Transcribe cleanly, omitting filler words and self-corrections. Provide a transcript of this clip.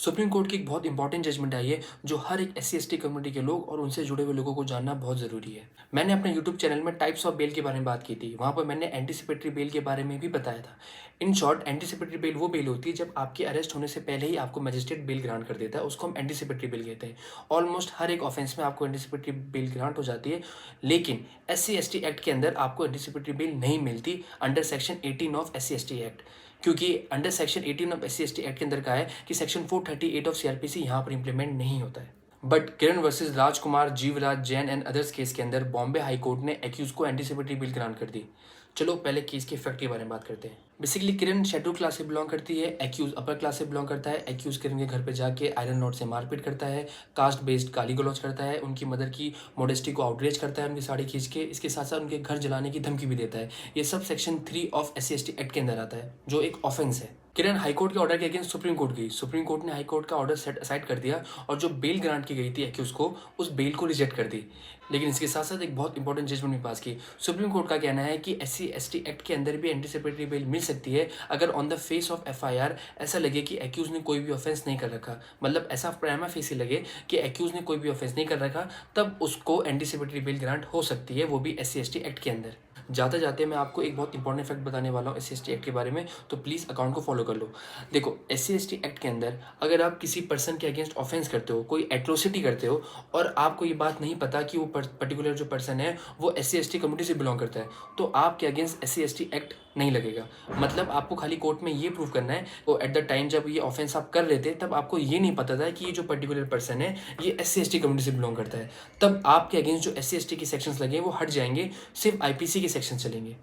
Supreme court की एक बहुत इंपॉर्टेंट जजमेंट आई है जो हर एक SC ST कम्युनिटी के लोग और उनसे जुड़े हुए लोगों को जानना बहुत ज़रूरी है। मैंने अपने यूट्यूब चैनल में टाइप्स ऑफ बेल के बारे में बात की थी। वहाँ पर मैंने एंटीसिपेटरी बेल के बारे में भी बताया था। इन शॉर्ट, एंटीसिपेटरी बेल वो बेल होती है जब आपके अरेस्ट होने से पहले ही आपको मजिस्ट्रेट बेल ग्रांट कर देता है, उसको हम एंटीसिपेटरी बेल कहते हैं। ऑलमोस्ट हर एक ऑफेंस में आपको एंटीसिपेटरी बेल ग्रांट हो जाती है, लेकिन SC ST एक्ट के अंदर आपको एंटीसिपेटरी बेल नहीं मिलती अंडर सेक्शन 18 ऑफ SC ST एक्ट, क्योंकि अंडर सेक्शन 18 ऑफ SC ST एक्ट के अंदर कहा है कि सेक्शन 438 ऑफ CRPC यहाँ पर इंप्लीमेंट नहीं होता है। But Kiran versus Rajkumar, Jeevraj, Jain and others case के अंदर बॉम्बे हाई कोर्ट ने एक्यूज को एंटीसिपेटरी बेल ग्रांट कर दी। चलो पहले केस के इफेक्ट के बारे में बात करते हैं। बेसिकली किरण शेड्यूल क्लास से बिलोंग करती है, एक्यूज अपर क्लास से बिलोंग करता है। एक्यूज किरण के घर पे जाके आयरन रॉड से मारपीट करता है, कास्ट बेस्ड गाली गलौज करता है, उनकी मदर की मॉडेस्टी को आउटरीच करता है, उनकी साड़ी खींच के। इसके साथ साथ उनके घर जलाने की धमकी भी देता है। ये sub section 3 of SC ST act के अंदर आता है, जो एक ऑफेंस है। किरण हाईकोर्ट के ऑर्डर के अगेंस्ट सुप्रीम कोर्ट गई। सुप्रीम कोर्ट ने हाईकोर्ट का ऑर्डर सेट असाइड कर दिया और जो बेल ग्रांट की गई थी एक्यूज को, उस बेल को रिजेक्ट कर दी। लेकिन इसके साथ साथ एक बहुत इंपॉर्टेंट जजमेंट भी पास की। सुप्रीम कोर्ट का कहना है कि SC ST एक्ट के अंदर भी एंटीसिपेटरी बेल मिल सकती है अगर on the face of FIR ऐसा लगे कि एक्यूज ने कोई भी ऑफेंस नहीं कर रखा। मतलब ऐसा प्राइमा फेसी लगे कि एक्यूज ने कोई भी ऑफेंस नहीं कर रखा, तब उसको एंटीसिपेटरी बेल ग्रांट हो सकती है, वो भी SC ST एक्ट के अंदर। जाते जाते मैं आपको एक बहुत इंपॉर्टेंट फैक्ट बताने वाला हूँ SC ST एक्ट के बारे में, तो प्लीज़ अकाउंट को फॉलो कर लो। देखो, SC ST एक्ट के अंदर अगर आप किसी पर्सन के अगेंस्ट ऑफेंस करते हो, कोई एट्रोसिटी करते हो, और आपको ये बात नहीं पता कि वो पर्टिकुलर जो पर्सन है वो SC ST कम्युनिटी से बिलोंग करता है, तो आपके अगेंस्ट SC ST एक्ट नहीं लगेगा। मतलब आपको खाली कोर्ट में ये प्रूव करना है, वो एट द टाइम जब ये ऑफेंस आप कर रहे थे तब आपको ये नहीं पता था कि ये जो पर्टिकुलर पर्सन है ये SC ST कम्युनिटी से बिलोंग करता है। तब आपके अगेंस्ट जो SC ST के सेक्शंस लगे वो हट जाएंगे, सिर्फ IPC के सेक्शन चलेंगे।